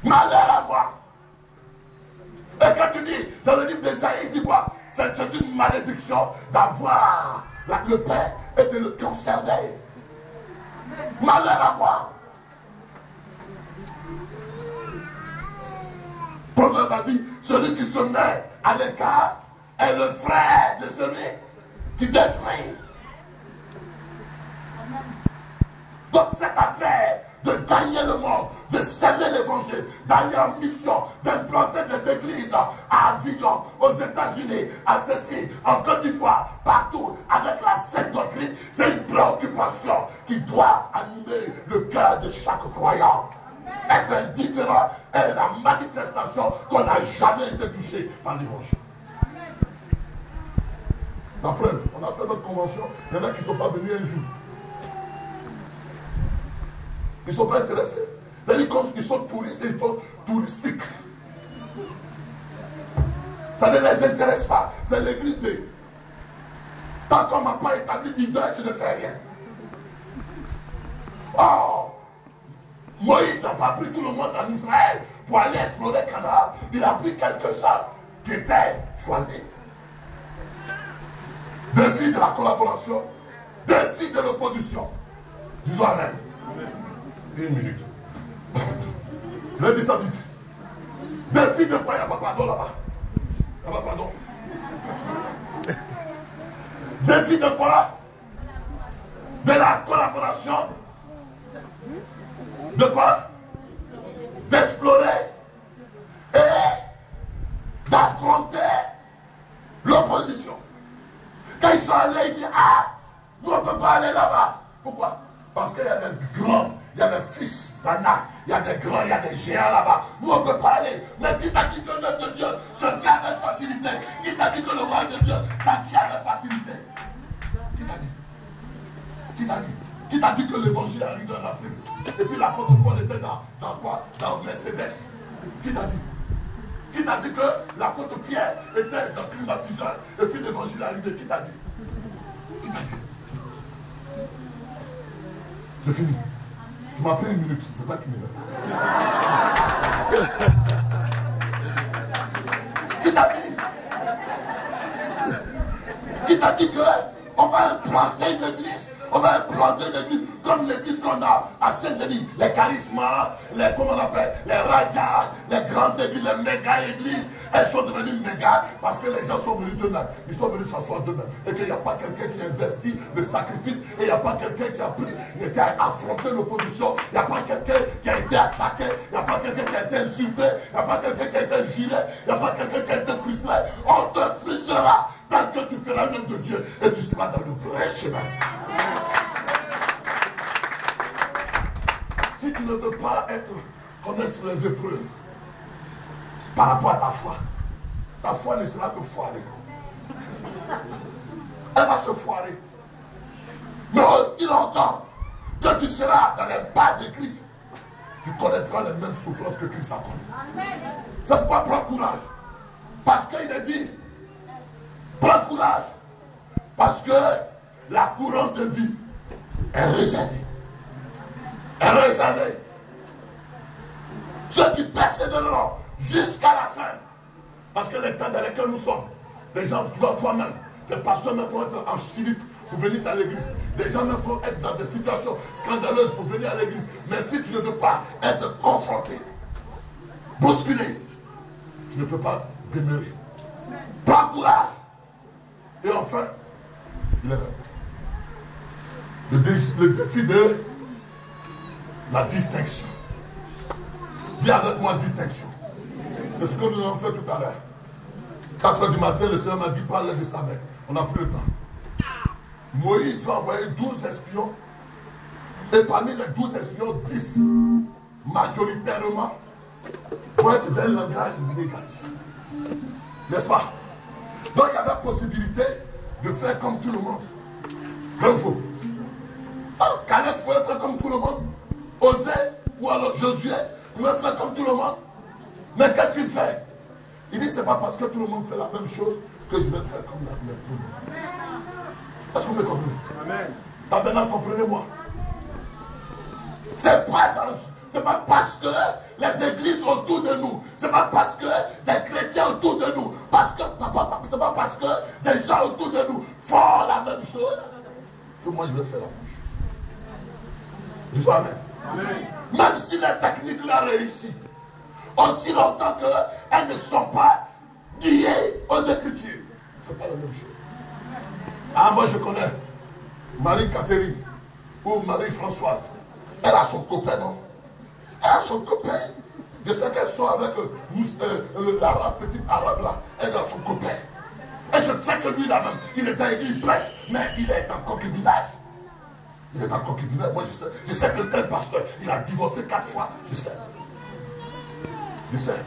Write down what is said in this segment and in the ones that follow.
Malheur à moi. Et quand tu dis, dans le livre d'Ésaïe, il dit quoi? C'est une malédiction d'avoir le pain et de le conserver. Malheur à moi. Proverbe a dit, celui qui se met à l'écart est le frère de celui qui détruit. Donc cette affaire de gagner le monde, de s'aimer l'évangile, d'aller en mission, d'implanter des églises à Avignon, aux États-Unis, à ceci, en Côte d'Ivoire, partout, avec la sainte doctrine, c'est une préoccupation qui doit animer le cœur de chaque croyant. Être indifférent est la manifestation qu'on n'a jamais été touché par l'évangile. La preuve, on a fait notre convention, il y en a qui ne sont pas venus un jour. Ils ne sont pas intéressés. C'est-à-dire qu'ils sont touristes et ils sont touristiques. Ça ne les intéresse pas. C'est l'église de... Tant qu'on ne m'a pas établi leader, je ne fais rien. Oh! Moïse n'a pas pris tout le monde en Israël pour aller explorer Canaan. Il a pris quelques-uns qui étaient choisis. Défi de la collaboration, défi de l'opposition. Disons Amen. Une minute. Je vais dire ça vite. Défi de quoi? Il n'y a pas pardon là-bas. Il n'y a pas pardon. Défi de quoi? De la collaboration. De quoi? D'explorer et d'affronter l'opposition. Quand ils sont allés, ils disent, ah, nous on ne peut pas aller là-bas. Pourquoi? Parce qu'il y a des grands, il y a des fils d'Anak, il y a des grands, il y a des géants là-bas. Nous on ne peut pas aller. Mais qui t'a dit que l'œuvre de Dieu se fait avec facilité? Qui t'a dit que le roi de Dieu s'acquiert avec facilité? Qui t'a dit? Qui t'a dit? Qui t'a dit que l'évangile est arrivé en Afrique? Et puis l'apôtre Paul était dans quoi? Dans Mercedes. Qui t'a dit? Qui t'a dit que l'apôtre Pierre était dans le climatiseur et puis l'évangile est arrivé? Qui t'a dit? Qui t'a dit? Je finis. Tu m'as pris une minute, c'est ça qui m'énerve. Qui t'a dit? Qui t'a dit qu'on va implanter une église? On va implanter l'église comme l'église qu'on a à Saint-Denis. Les charismas, les, comment on appelle, les rajas, les grandes églises, les méga églises. Elles sont devenues méga parce que les gens sont venus d'eux-mêmes. Ils sont venus s'asseoir d'eux-mêmes. Et qu'il n'y a pas quelqu'un qui investit le sacrifice. Et il n'y a pas quelqu'un qui a pris, qui a affronté l'opposition. Il n'y a pas quelqu'un qui a été attaqué. Il n'y a pas quelqu'un qui a été insulté. Il n'y a pas quelqu'un qui a été gilé. Il n'y a pas quelqu'un qui a été frustré. On te frustrera tant que tu feras l'œuvre de Dieu et tu seras dans le vrai chemin. Si tu ne veux pas connaître les épreuves par rapport à ta foi ne sera que foirée. Elle va se foirer. Mais aussi longtemps que tu seras dans les pas de Christ, tu connaîtras les mêmes souffrances que Christ a connues. C'est pourquoi prends courage. Parce qu'il est dit, prends courage. Parce que la couronne de vie est réservée. Est réservée. Ceux qui persévéreront jusqu'à la fin. Parce que les temps dans lesquels nous sommes, les gens vont même, les pasteurs même vont être en chilique pour venir à l'église. Les gens même vont être dans des situations scandaleuses pour venir à l'église. Mais si tu ne veux pas être confronté, bousculé, tu ne peux pas demeurer. Prends courage. Et enfin, il est là. Le défi de la distinction. Viens avec moi, distinction. C'est ce que nous avons fait tout à l'heure. 4 h du matin, le Seigneur m'a dit, parle de sa mère. On n'a plus le temps. Moïse va envoyer 12 espions. Et parmi les 12 espions, 10, majoritairement, vont être d'un langage négatif. N'est-ce pas? Donc il y avait possibilité de faire comme tout le monde. Vrai ou faux? Caleb pouvait faire comme tout le monde. Osée, ou alors Josué, pouvait faire comme tout le monde. Mais qu'est-ce qu'il fait? Il dit, c'est pas parce que tout le monde fait la même chose que je vais faire comme la même chose. Est-ce que vous me comprenez? Amen. Maintenant, comprenez-moi. C'est pas parce que les églises ont moi je vais faire la même chose. Dis amen. Amen. Même si les techniques l'ont réussi, aussi longtemps qu'elles ne sont pas liées aux Écritures, c'est pas la même chose. Ah, moi je connais Marie-Catherine ou Marie-Françoise. Elle a son copain, non? Elle a son copain. Je sais qu'elles sont avec l'arabe, petit arabe là. Elle a son copain. Et je sais que lui là même, il est dans l'église, il prêche, mais il est en concubinage. Il est en concubinage. Moi je sais que tel pasteur, il a divorcé 4 fois. Je sais. Je sais.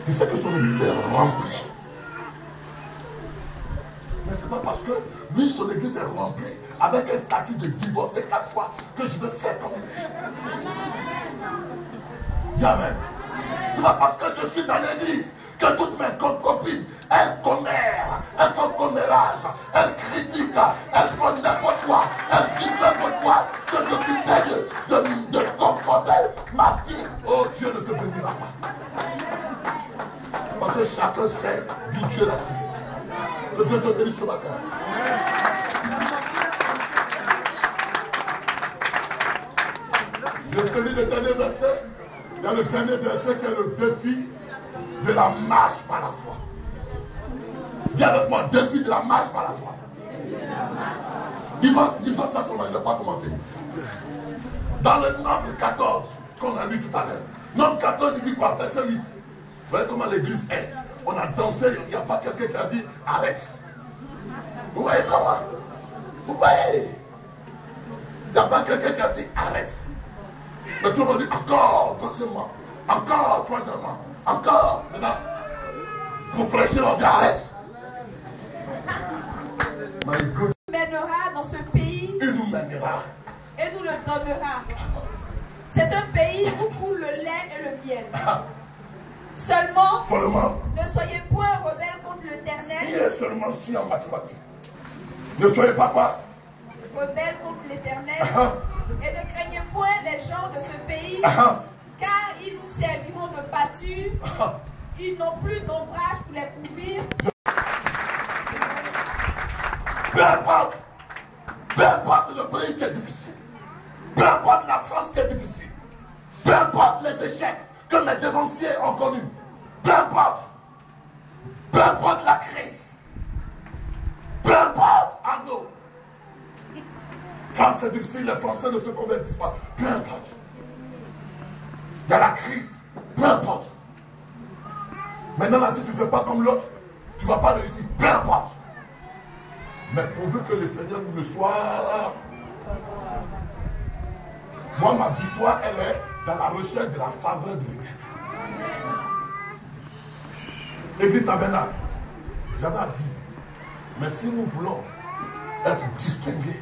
Je sais que son église est remplie. Mais c'est pas parce que lui, son église est remplie avec un statut de divorcé 4 fois que je veux faire comme lui. Dis amen. C'est pas parce que je suis dans l'église que toutes mes copines, elles commèrent, elles font commérage, elles critiquent, elles font n'importe quoi, elles vivent n'importe quoi, que je suis tenu de conformer ma vie. Oh, Dieu ne te bénira pas. Parce que chacun sait d'où Dieu l'a tiré. Que Dieu te bénisse ce matin. Je te lis le dernier verset. Il y a le dernier verset qui est le défi de la marche par la foi. Dis avec moi, défi de la marche par la foi. Il va ça seulement, je ne vais pas commenter. Dans le Nombre 14, qu'on a lu tout à l'heure. Nombre 14, il dit quoi? Verset 8. Vous voyez comment l'église est. On a dansé, il n'y a pas quelqu'un qui a dit arrête. Vous voyez comment? Vous voyez? Il n'y a pas quelqu'un qui a dit arrête. Mais tout le monde dit encore, troisièmement, encore, troisièmement, encore. Maintenant, pour prêcher, on dit arrête. My God. Il nous mènera dans ce pays. Il nous mènera. Et nous le donnera. C'est un pays où coule le lait et le miel. Seulement, ne soyez point rebelles contre l'Éternel. Si et seulement si en mathématiques. Ne soyez pas quoi? Rebelles contre l'Éternel. Et ne craignez point les gens de ce pays. Car ils nous serviront de pâture. Ils n'ont plus d'ombrage pour les couvrir. Peu importe le pays qui est difficile. Peu importe la France qui est difficile. Peu importe les échecs que mes devanciers ont connus. Peu importe la crise. Peu importe, Arnaud. Ça c'est difficile, les Français ne se convertissent pas. Peu importe. Il y a la crise. Peu importe. Maintenant là, si tu ne fais pas comme l'autre, tu ne vas pas réussir. Peu importe. Mais pourvu que le Seigneur me soit... Moi, ma victoire, elle est dans la recherche de la faveur de l'Éternel. Église Tabernacle, j'avais à dire, mais si nous voulons être distingués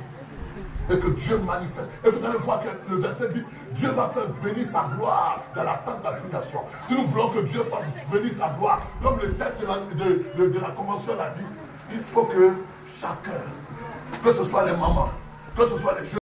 et que Dieu manifeste, et vous allez voir que le verset 10, Dieu va faire venir sa gloire dans la tente d'assignation. Si nous voulons que Dieu fasse venir sa gloire, comme le texte de la convention l'a dit, il faut que chacun, que ce soit les mamans, que ce soit les jeunes,